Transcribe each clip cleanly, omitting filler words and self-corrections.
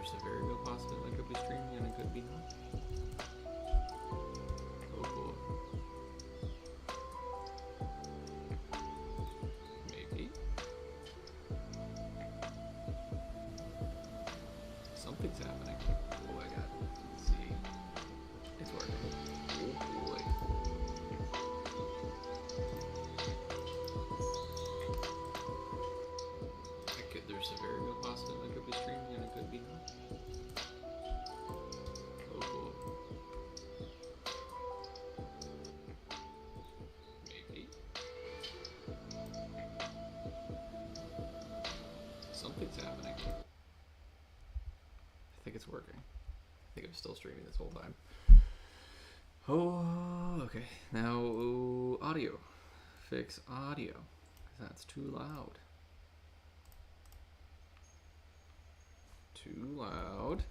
there's a very real possibility I could be streaming and it could be not. Oh boy. Maybe. Something's happening. Oh, I got it. Let's see. It's working. Oh boy. There's a very real possibility I could be streaming and it could be not. Oh boy. Maybe. Something's happening. I think it's working. I think I'm still streaming this whole time. Oh, okay. Now, audio. Fix audio. That's too loud. Too loud.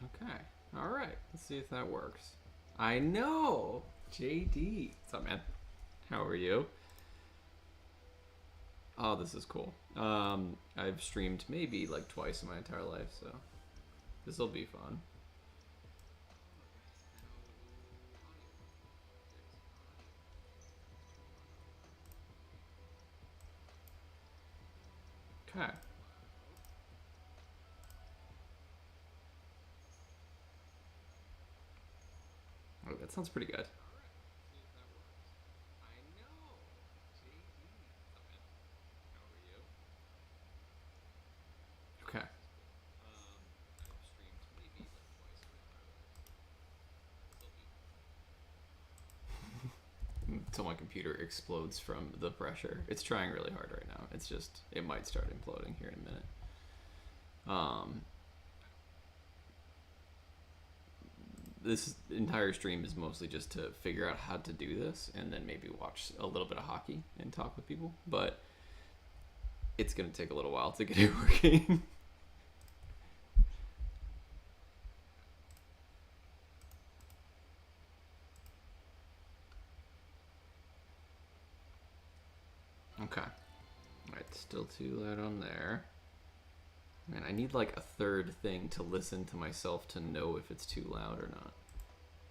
Okay. All right. Let's see if that works. I know. JD. What's up, man? How are you? Oh, this is cool. I've streamed maybe like twice in my entire life, so this will be fun. Okay. Oh, that sounds pretty good. Okay. Until my computer explodes from the pressure. It's trying really hard right now. It's just, it might start imploding here in a minute. This entire stream is mostly just to figure out how to do this and then maybe watch a little bit of hockey and talk with people, but it's going to take a little while to get it working. Okay. Alright, still too loud on there. Man, I need like a third thing to listen to myself to know if it's too loud or not.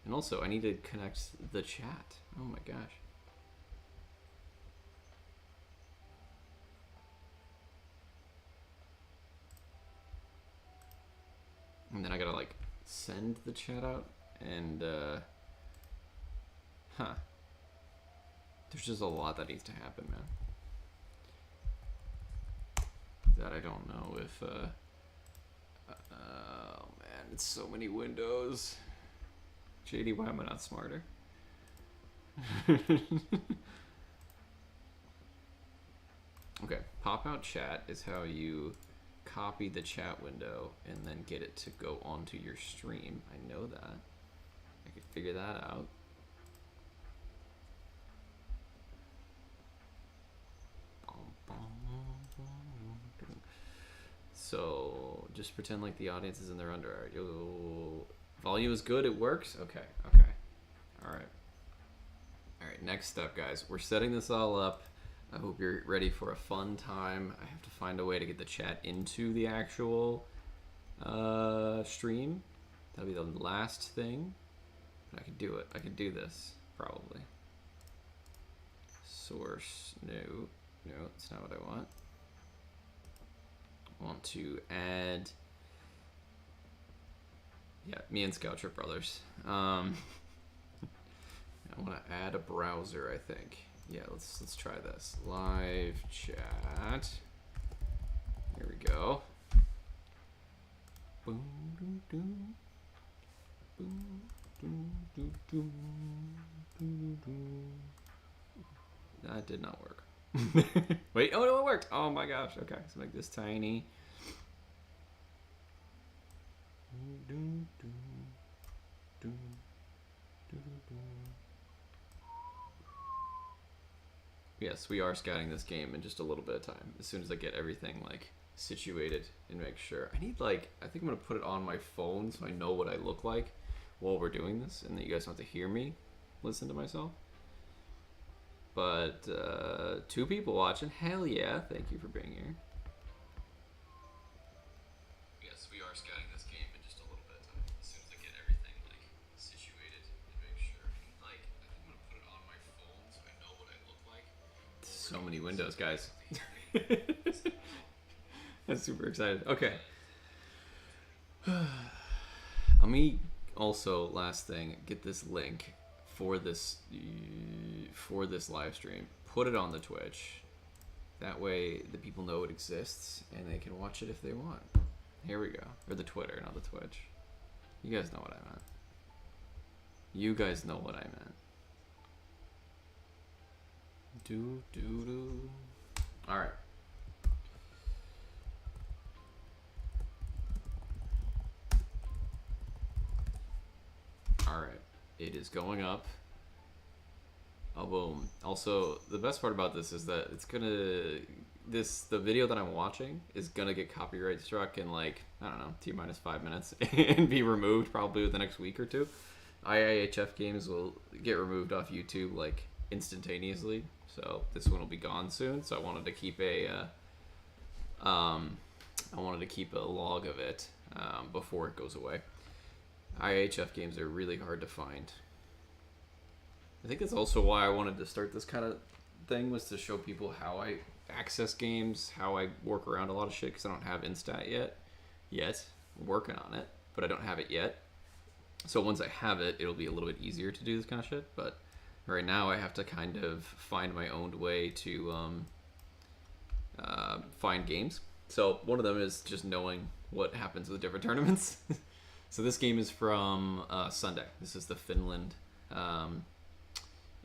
And also, I need to connect the chat. Oh my gosh. And then I gotta like send the chat out and there's just a lot that needs to happen, man. That I don't know if oh man, it's so many windows. JD, why am I not smarter? Okay, pop out chat is how you copy the chat window and then get it to go onto your stream. I know that. I could figure that out. So just pretend like the audience is in their underwear. Volume is good. It works. Okay. Okay. All right. All right. Next step, guys. We're setting this all up. I hope you're ready for a fun time. I have to find a way to get the chat into the actual stream. That'll be the last thing. But I could do it. I could do this probably. Source. No. No, that's not what I want. Want to add, yeah, me and Scout Trip Brothers. I want to add a browser, I think. Yeah, let's try this. Live chat. Here we go. Boom, doom, doom. Boom, doom, doom, doom, doom, doom. That did not work. Wait, oh no, it worked. Oh my gosh. Okay, so make this tiny. Yes, we are scouting this game in just a little bit of time. As soon as I get everything like situated and make sure. I need like, I think I'm gonna put it on my phone so I know what I look like while we're doing this and that you guys don't have to hear me listen to myself. But 2 people watching. Hell yeah! Thank you for being here. Yes, we are scouting this game in just a little bit of time. As soon as I get everything like situated and make sure. Like, I think I'm gonna put it on my phone so I know what I look like. So many windows, guys. I'm super excited. Okay. Let me also, last thing, get this link for this live stream. Put it on the Twitch. That way the people know it exists and they can watch it if they want. Here we go. Or the Twitter, not the Twitch. You guys know what I meant. You guys know what I meant. Alright. Alright. It is going up. Oh, boom. Also, the best part about this is that it's gonna... The video that I'm watching is gonna get copyright struck in like, I don't know, T-minus 5 minutes and be removed probably within the next week or two. IIHF games will get removed off YouTube like instantaneously. So this one will be gone soon. So I wanted to keep a log of it before it goes away. IIHF games are really hard to find. I think that's also why I wanted to start this kind of thing, was to show people how I access games, how I work around a lot of shit, because I don't have Instat yet. I'm working on it, but I don't have it yet. So once I have it, it'll be a little bit easier to do this kind of shit. But right now I have to kind of find my own way to find games. So one of them is just knowing what happens with different tournaments. So this game is from Sunday. This is the Finland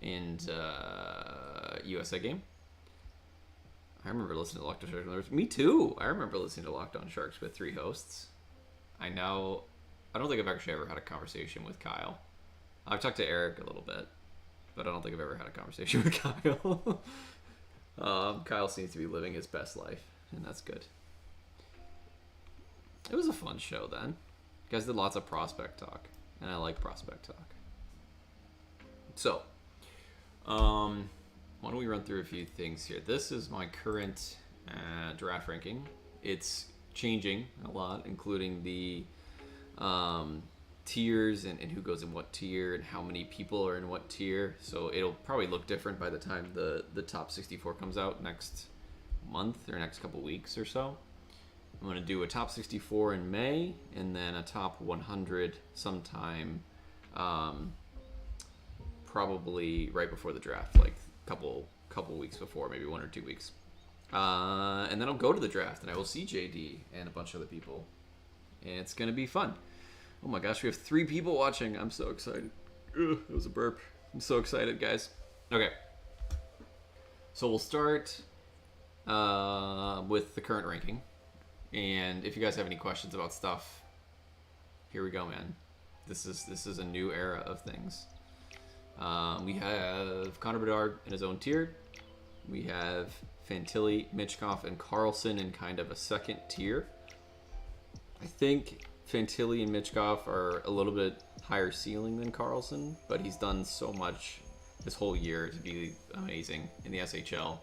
and USA game. I remember listening to Locked On Sharks. Me too. I remember listening to Locked On Sharks with 3 hosts. I don't think I've actually ever had a conversation with Kyle. I've talked to Eric a little bit, but I don't think I've ever had a conversation with Kyle. Kyle seems to be living his best life, and that's good. It was a fun show then. You guys did lots of prospect talk, and I like prospect talk. So, why don't we run through a few things here? This is my current draft ranking. It's changing a lot, including the tiers and who goes in what tier and how many people are in what tier. So it'll probably look different by the time the top 64 comes out next month or next couple weeks or so. I'm going to do a top 64 in May and then a top 100 sometime probably right before the draft, like couple weeks before, maybe 1 or 2 weeks. And then I'll go to the draft and I will see JD and a bunch of other people. And it's going to be fun. Oh my gosh, we have 3 people watching. I'm so excited. Ugh, it was a burp. I'm so excited, guys. Okay. So we'll start with the current ranking. And if you guys have any questions about stuff, here we go, man. This is a new era of things. We have Connor Bedard in his own tier. We have Fantilli, Michkov, and Carlson in kind of a second tier. I think Fantilli and Michkov are a little bit higher ceiling than Carlson, but he's done so much this whole year to be amazing in the SHL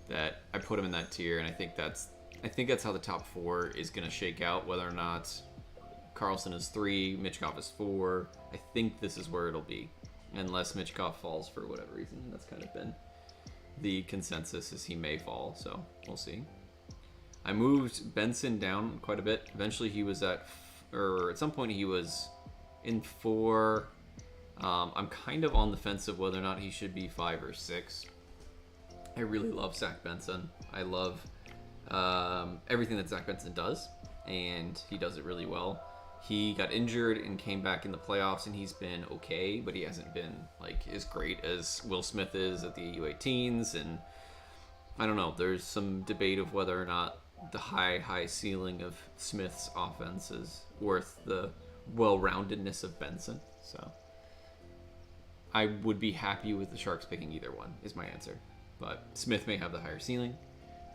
that I put him in that tier, and I think that's how the top 4 is going to shake out, whether or not Carlson is 3, Michkov is 4. I think this is where it'll be, unless Michkov falls for whatever reason. That's kind of been the consensus, is he may fall, so we'll see. I moved Benson down quite a bit. Eventually he was at some point he was in 4. I'm kind of on the fence of whether or not he should be 5 or 6. I really love Zach Benson. I love everything that Zach Benson does, and he does it really well. He got injured and came back in the playoffs, and he's been okay, but he hasn't been like as great as Will Smith is at the U18s, and I don't know. There's some debate of whether or not the high ceiling of Smith's offense is worth the well-roundedness of Benson. So I would be happy with the Sharks picking either one, is my answer. But Smith may have the higher ceiling.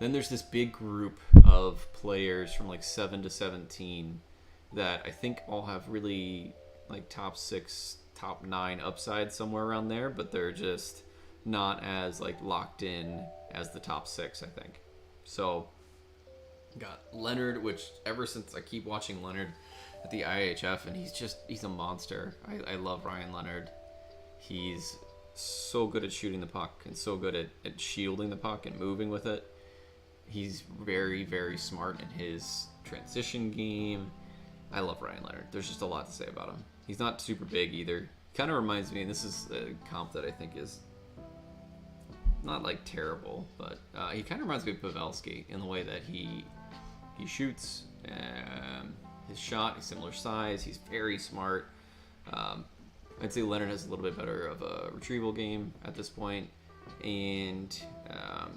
Then there's this big group of players from like 7 to 17 that I think all have really like top 6, top 9 upside somewhere around there, but they're just not as like locked in as the top 6, I think. So got Leonard, which ever since I keep watching Leonard at the IHF, and he's a monster. I love Ryan Leonard. He's so good at shooting the puck and so good at shielding the puck and moving with it. He's very, very smart in his transition game. I love Ryan Leonard. There's just a lot to say about him. He's not super big either. Kind of reminds me, and this is a comp that I think is not like terrible, but he kind of reminds me of Pavelski in the way that he shoots. His shot is similar size. He's very smart. I'd say Leonard has a little bit better of a retrieval game at this point, and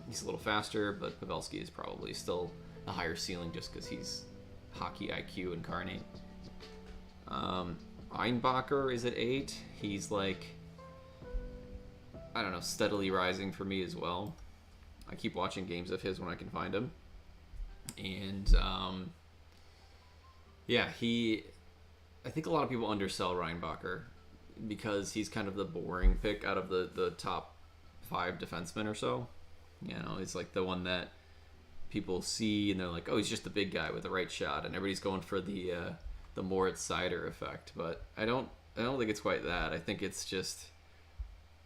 he's a little faster, but Pavelski is probably still a higher ceiling just because he's hockey IQ incarnate. Einbacher is at 8. He's like, I don't know, steadily rising for me as well. I keep watching games of his when I can find him. And I think a lot of people undersell Reinbacher because he's kind of the boring pick out of the top 5 defensemen or so. You know, he's like the one that people see and they're like, oh, he's just the big guy with the right shot, and everybody's going for the Moritz Seider effect. But I don't think it's quite that. I think it's just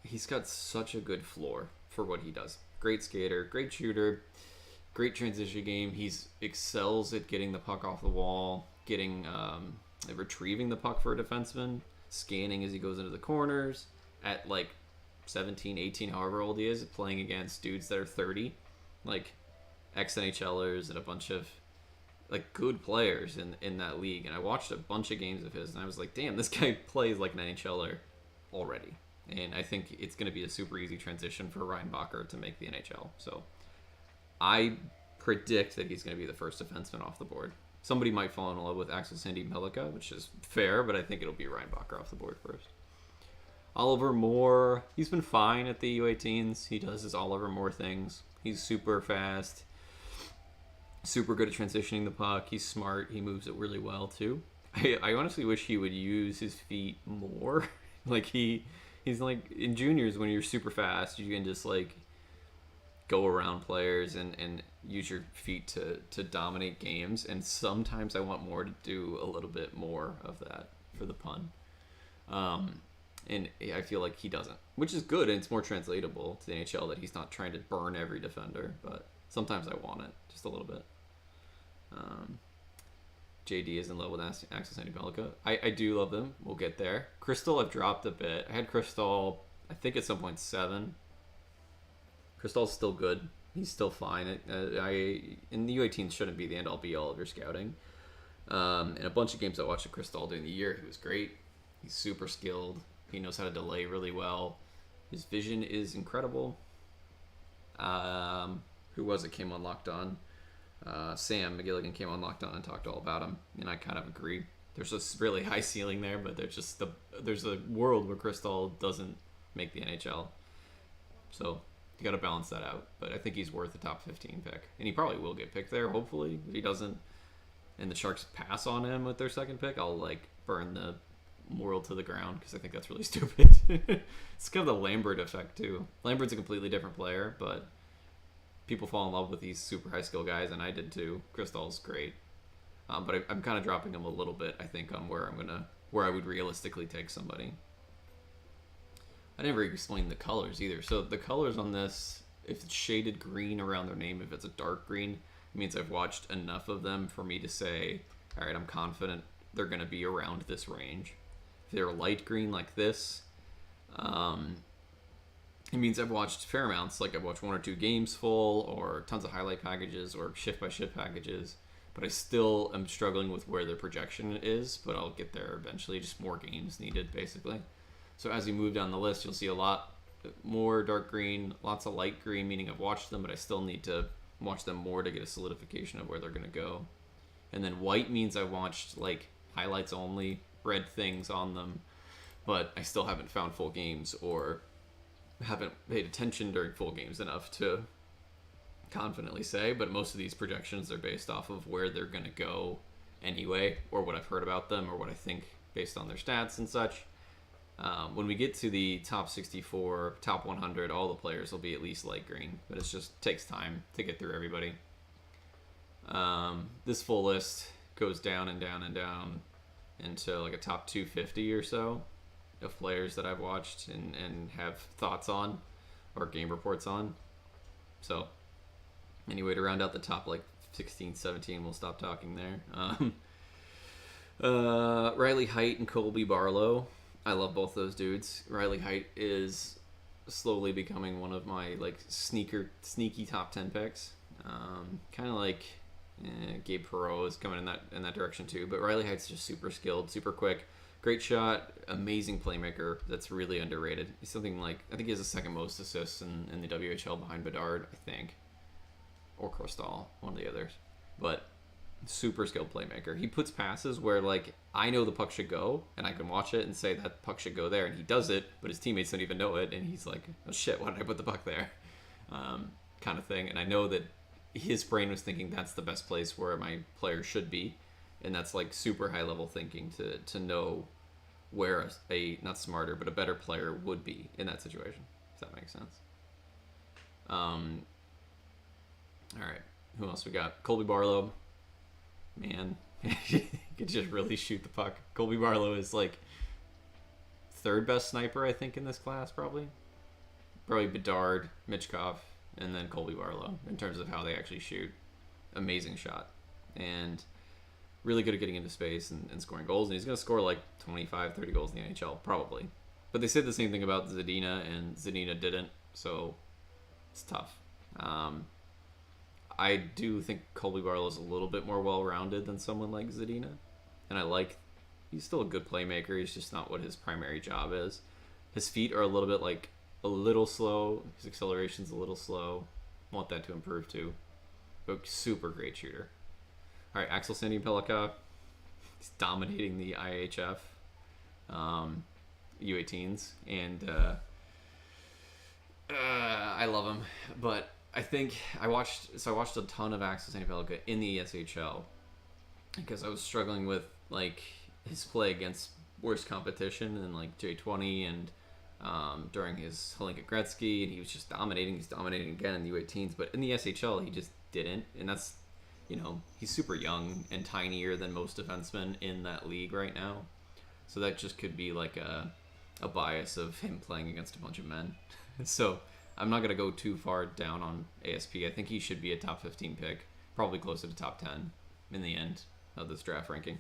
he's got such a good floor for what he does. Great skater, great shooter, great transition game. He's excels at getting the puck off the wall, getting retrieving the puck for a defenseman, scanning as he goes into the corners at like 17, 18, however old he is, playing against dudes that are 30, like ex-NHLers and a bunch of like good players in that league. And I watched a bunch of games of his, and I was like, damn, this guy plays like an NHLer already. And I think it's going to be a super easy transition for Reinbacher to make the NHL. So I predict that he's going to be the first defenseman off the board. Somebody might fall in love with Axel Sandin-Pellikka, which is fair, but I think it'll be Reinbacher off the board first. Oliver Moore, he's been fine at the U18s. He does his Oliver Moore things. He's super fast, super good at transitioning the puck. He's smart. He moves it really well, too. I honestly wish he would use his feet more. Like, he's like, in juniors, when you're super fast, you can just, like, go around players and use your feet to dominate games. And sometimes I want Moore to do a little bit more of that, for the pun. And I feel like he doesn't, which is good, and it's more translatable to the NHL that he's not trying to burn every defender, but sometimes I want it just a little bit. JD is in love with Axel Sandin-Pellikka. I do love them. We'll get there. Crystal, I've dropped a bit. I had Crystal, I think at some point 7. Crystal's still good. He's still fine. In the U18 shouldn't be the end-all be-all of your scouting. In a bunch of games I watched at Crystal during the year, he was great. He's super skilled. He knows how to delay really well. His vision is incredible. Who was it came on Locked On? Sam McGilligan came on Locked On and talked all about him, and I kind of agree. There's this really high ceiling there, but there's a world where Crystal doesn't make the NHL. So you got to balance that out. But I think he's worth a top 15 pick, and he probably will get picked there. Hopefully, if he doesn't, and the Sharks pass on him with their second pick, I'll like burn the world to the ground because I think that's really stupid. It's kind of the Lambert effect too. Lambert's a completely different player, but people fall in love with these super high skill guys, and I did too. Crystal's great, but I'm kind of dropping him a little bit, I think, on where I would realistically take somebody. I never explained the colors either. So the colors on this, if it's shaded green around their name, if it's a dark green, it means I've watched enough of them for me to say, all right, I'm confident they're going to be around this range. If they're light green like this, it means I've watched fair amounts. Like I've watched 1 or 2 games full, or tons of highlight packages, or shift by shift packages. But I still am struggling with where their projection is. But I'll get there eventually. Just more games needed, basically. So as you move down the list, you'll see a lot more dark green, lots of light green, meaning I've watched them, but I still need to watch them more to get a solidification of where they're going to go. And then white means I watched like highlights only, read things on them, but I still haven't found full games or haven't paid attention during full games enough to confidently say. But most of these projections are based off of where they're going to go anyway, or what I've heard about them, or what I think based on their stats and such. When we get to the top 64, top 100, all the players will be at least light green, but it just takes time to get through everybody. This full list goes down and down and down into like a top 250 or so of players that I've watched and have thoughts on or game reports on. So anyway, to round out the top like 16, 17, we'll stop talking there. Riley Height and Colby Barlow. I love both those dudes. Riley Height is slowly becoming one of my like sneaky top 10 picks. Kind of like Gabe Perreault is coming in that direction too. But Riley Height's just super skilled, super quick, great shot, amazing playmaker. That's really underrated. He's something like, I think he has the second most assists in the WHL behind Bedard, I think, or Crostal, one of the others. But super skilled playmaker. He puts passes where like I know the puck should go and I can watch it and say that puck should go there, and he does it, but his teammates don't even know it, and he's like, oh shit, why did I put the puck there? Kind of thing. And I know that his brain was thinking that's the best place where my player should be, and that's like super high level thinking to know where a not smarter but a better player would be in that situation, if that makes sense. All right, who else we got? Colby Barlow. Man, he could just really shoot the puck. Colby Barlow is like third best sniper, I think, in this class, probably Bedard, Michkov, and then Colby Barlow in terms of how they actually shoot. Amazing shot, and really good at getting into space and scoring goals, and he's going to score like 25, 30 goals in the NHL, probably. But they said the same thing about Zadina, and Zadina didn't, so it's tough. I do think Colby Barlow is a little bit more well-rounded than someone like Zadina, and he's still a good playmaker. He's just not what his primary job is. His feet are a little slow. His acceleration's a little slow. Want that to improve too. But super great shooter. All right, Axel Sandin-Pellikka. He's dominating the IHF U18s, and I love him, but I think I watched a ton of Axel Sandin-Pellikka in the SHL because I was struggling with like his play against worse competition and like J20 and during his Hlinka Gretzky, and he was just dominating. He's dominating again in the U18s, but in the SHL he just didn't, and that's, he's super young and tinier than most defensemen in that league right now, so that just could be like a bias of him playing against a bunch of men. So I'm not going to go too far down on ASP. I think he should be a top 15 pick, probably closer to top 10 in the end of this draft ranking.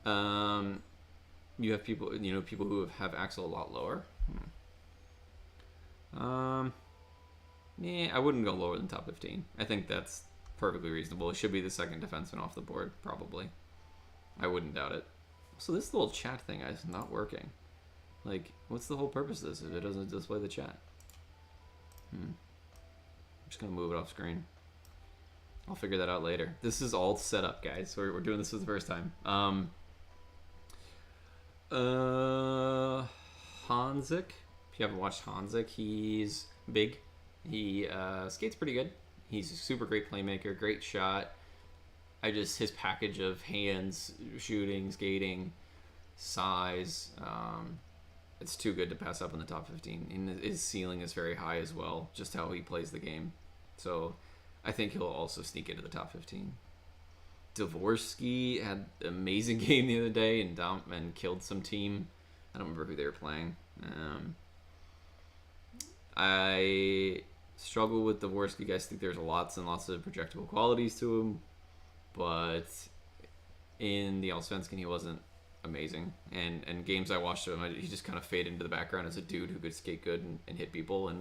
You have people who have Axel a lot lower. Yeah, I wouldn't go lower than top 15. I think that's perfectly reasonable. It should be the second defenseman off the board, probably. I wouldn't doubt it. So this little chat thing is not working. Like, what's the whole purpose of this if it doesn't display the chat? I'm just going to move it off screen. I'll figure that out later. This is all set up, guys. We're doing this for the first time. Hanzik. If you haven't watched Hanzik, he's big. He skates pretty good. He's a super great playmaker, great shot. His package of hands, shooting, skating, size, it's too good to pass up in the top 15. And his ceiling is very high as well, just how he plays the game. So I think he'll also sneak into the top 15. Dvorsky had an amazing game the other day and killed some team. I don't remember who they were playing. I struggle with Dvorsky. I think there's lots and lots of projectable qualities to him, but in the Allsvenskan he wasn't amazing. And games I watched of him, he just kind of faded into the background as a dude who could skate good and hit people,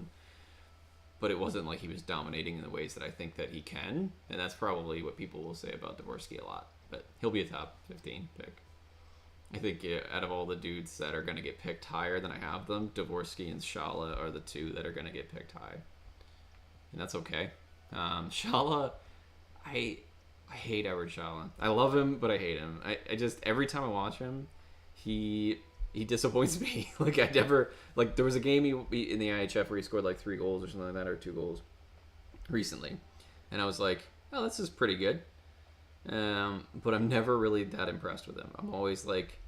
but it wasn't like he was dominating in the ways that I think that he can, and that's probably what people will say about Dvorsky a lot. But he'll be a top 15 pick. I think out of all the dudes that are going to get picked higher than I have them, Dvorsky and Shala are the two that are going to get picked high, and that's okay. Shala, I hate Edward Shala. I love him, but I hate him. I just, every time I watch him, he disappoints me. Like, I never, like, there was a game he in the IHF where he scored like 3 goals or something like that, or 2 goals recently, and I was like, oh, this is pretty good. But I'm never really that impressed with him. I'm always like,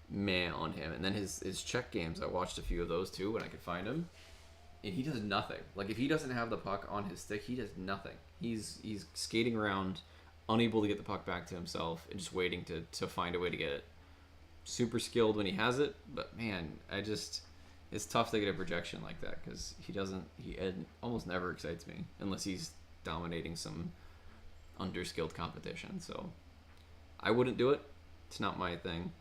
meh on him. And then his check games, I watched a few of those too when I could find him. And he does nothing. Like, if he doesn't have the puck on his stick, he does nothing. He's skating around, unable to get the puck back to himself, and just waiting to find a way to get it. Super skilled when he has it, but man, it's tough to get a projection like that because he almost never excites me unless he's dominating some underskilled competition. So I wouldn't do it. It's not my thing.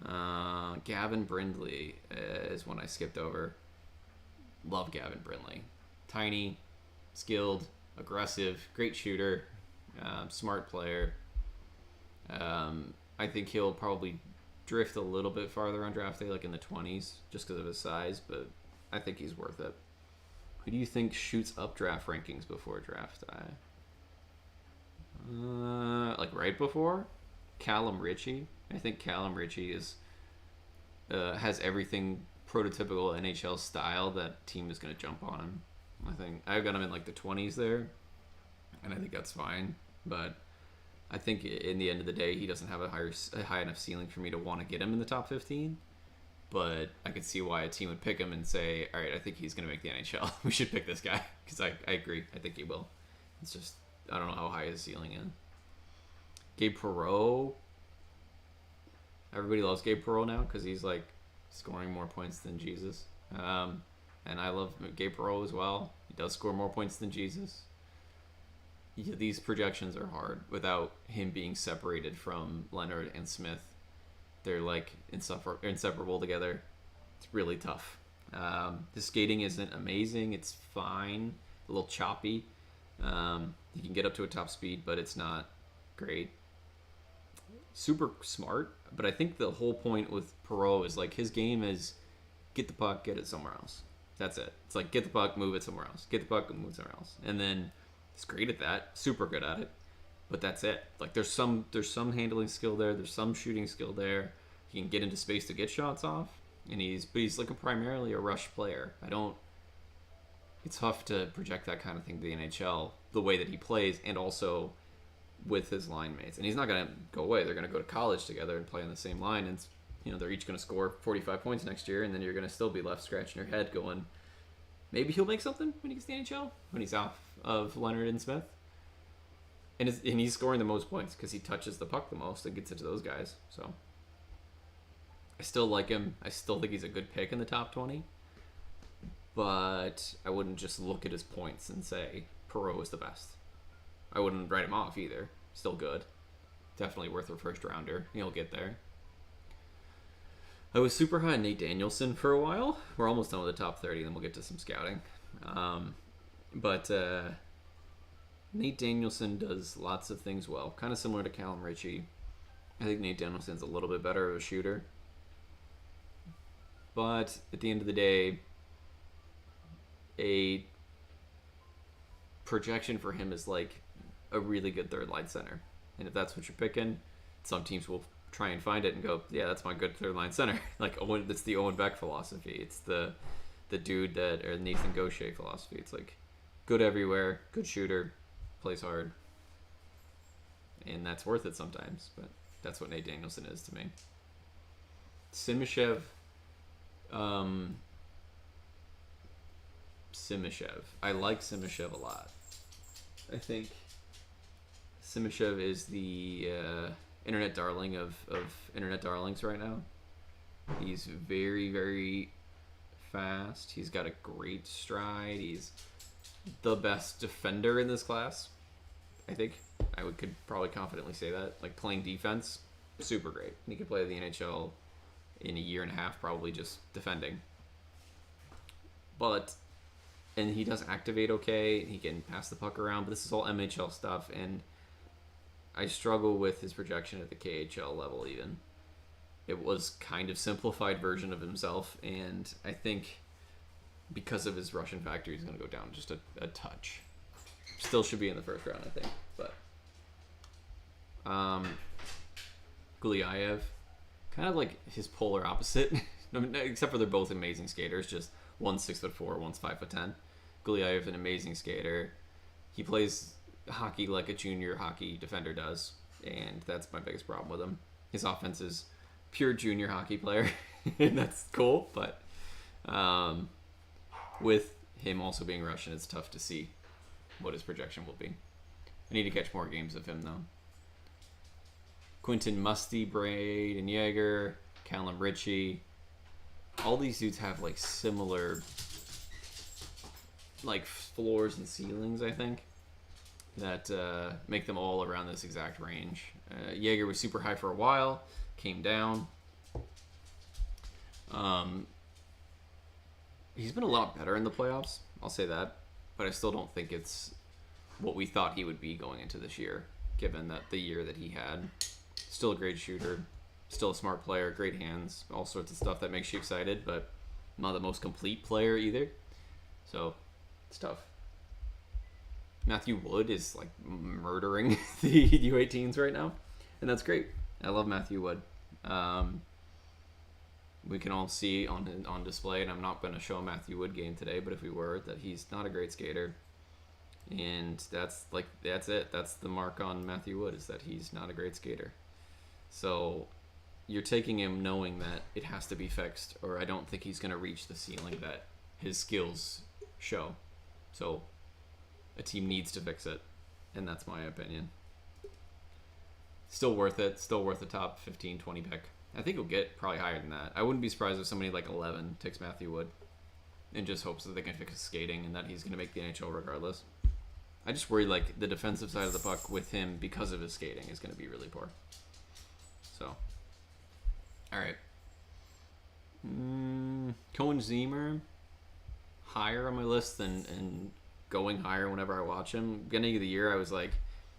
Gavin Brindley is one I skipped over. Love Gavin Brindley. Tiny, skilled, aggressive, great shooter, smart player. I think he'll probably drift a little bit farther on draft day, like in the 20s, just because of his size, but I think he's worth it. Who do you think shoots up draft rankings before draft day? Like right before? Callum Ritchie. I think Callum Ritchie has everything prototypical NHL style that team is going to jump on him. I think I've got him in like the 20s there, and I think that's fine. But I think in the end of the day, he doesn't have a high enough ceiling for me to want to get him in the top 15. But I could see why a team would pick him and say, all right, I think he's going to make the NHL. We should pick this guy, because I agree. I think he will. It's just, I don't know how high his ceiling is. Gabe Perreault. Everybody loves Gabe Perreault now because he's like scoring more points than Jesus. And I love Gabe Perreault as well. He does score more points than Jesus. These projections are hard without him being separated from Leonard and Smith. They're like inseparable together. It's really tough. His skating isn't amazing. It's fine. A little choppy. He can get up to a top speed, but it's not great. Super smart, but I think the whole point with Perreault is like his game is get the puck, get it somewhere else. That's it. It's like get the puck, move it somewhere else. Get the puck and move it somewhere else. And then he's great at that, super good at it. But that's it. Like there's some handling skill there, there's some shooting skill there. He can get into space to get shots off, and he's like primarily a rush player. It's tough to project that kind of thing to the NHL the way that he plays, and also with his line mates. And he's not going to go away. They're going to go to college together and play on the same line, and they're each going to score 45 points next year, and then you're going to still be left scratching your head going, maybe he'll make something when he gets to the NHL, when he's off of Leonard and Smith. And he's scoring the most points because he touches the puck the most and gets it to those guys. So I still like him. I still think he's a good pick in the top 20. But I wouldn't just look at his points and say Perreault is the best. I wouldn't write him off either. Still good. Definitely worth a first rounder. He'll get there. I was super high on Nate Danielson for a while. We're almost done with the top 30, then we'll get to some scouting. But Nate Danielson does lots of things well. Kind of similar to Callum Ritchie. I think Nate Danielson's a little bit better of a shooter. But at the end of the day, a projection for him is like a really good third line center. And if that's what you're picking, some teams will try and find it and go, yeah, that's my good third line center. Like that's the Owen Beck philosophy. It's the dude or Nathan Gaucher philosophy. It's like good everywhere, good shooter, plays hard. And that's worth it sometimes, but that's what Nate Danielson is to me. Simishev. I like Simishev a lot. I think Simishev is the internet darling of internet darlings right now. He's very, very fast. He's got a great stride. He's the best defender in this class. I think could probably confidently say that. Like playing defense, super great. He could play the NHL in a year and a half, probably just defending. And he does activate okay. He can pass the puck around, but this is all MHL stuff, and I struggle with his projection at the KHL level even. It was kind of simplified version of himself, and I think because of his Russian factor, he's going to go down just a touch. Still should be in the first round, I think. But Gulyayev, kind of like his polar opposite. I mean, except for they're both amazing skaters. Just one's 6'4", one's 5'10". Gulyayev, an amazing skater. He plays hockey like a junior hockey defender does, and that's my biggest problem with him. His offense is pure junior hockey player, and that's cool. But with him also being Russian, it's tough to see what his projection will be. I need to catch more games of him though. Quentin Musty, Braden Yeager, Callum Ritchie. All these dudes have like similar like floors and ceilings, I think, that make them all around this exact range. Yeager was super high for a while, came down. He's been a lot better in the playoffs, I'll say that, but I still don't think it's what we thought he would be going into this year, given that the year that he had. Still a great shooter, still a smart player, great hands, all sorts of stuff that makes you excited, but not the most complete player either. So it's tough. Matthew Wood is like murdering the U18s right now, and that's great. I love Matthew Wood. We can all see on display, and I'm not going to show a Matthew Wood game today, but if we were, that he's not a great skater. And that's it. That's the mark on Matthew Wood, is that he's not a great skater. So you're taking him knowing that it has to be fixed, or I don't think he's going to reach the ceiling that his skills show. So a team needs to fix it, and that's my opinion. Still worth it. Still worth a top 15, 20 pick. I think he'll get probably higher than that. I wouldn't be surprised if somebody like 11 takes Matthew Wood and just hopes that they can fix his skating and that he's going to make the NHL regardless. I just worry like the defensive side of the puck with him because of his skating is going to be really poor. So, all right. Cohen Zemer, higher on my list and going higher whenever I watch him. Beginning of the year, I was like,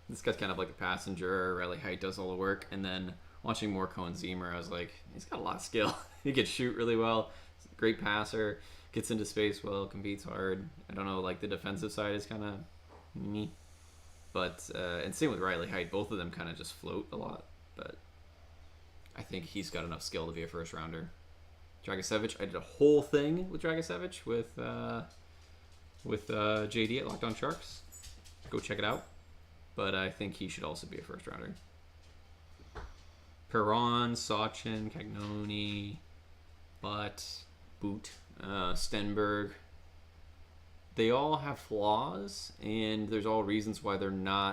this guy's kind of like a passenger. Riley Height does all the work. And then watching more Cohen Zemer, I was like, he's got a lot of skill. He can shoot really well. Great passer. Gets into space well. Competes hard. I don't know, like the defensive side is kind of me. But, and same with Riley Height. Both of them kind of just float a lot. But I think he's got enough skill to be a first rounder. Dragicevic, I did a whole thing with Dragicevic with JD at Locked On Sharks. Go check it out. But I think he should also be a first rounder. Perron, Sachin, Cagnoni, Boot, Stenberg. They all have flaws, and there's all reasons why they're not